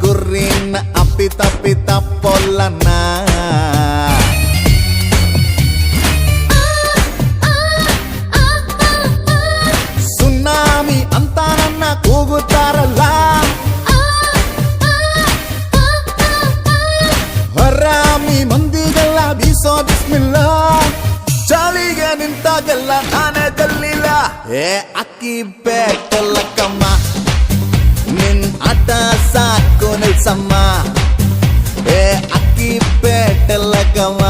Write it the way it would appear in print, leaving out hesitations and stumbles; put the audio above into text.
ಗುರಿನ ಅಪ್ಪಿತ ಪೊಲ್ಲನ ಸುನಾಮಿ ಅಂತ ನನ್ನ ಕೂಗುತ್ತಾರಲ್ಲ ಹರಾಮಿ ಮಂದಿಗೆಲ್ಲ ಬೀಸೋ ಬಿಸ್ಮಿಲ್ಲ ಚಾಳಿಗೆ ನಿಂತಾಗೆಲ್ಲ ನಾನೇ ಜಲ್ಲಿಲ್ಲ ಏ ಅಕ್ಕಿ ಬೇಕಲ್ಲ ಕಮ್ಮ ನಿನ್ ಆಟ ಸಾಕು ನಿಲ್ಸಮ್ಮ ಏ ಅಕ್ಕಿ ಬೇಟಲ್ಲ ಕಮ್ಮ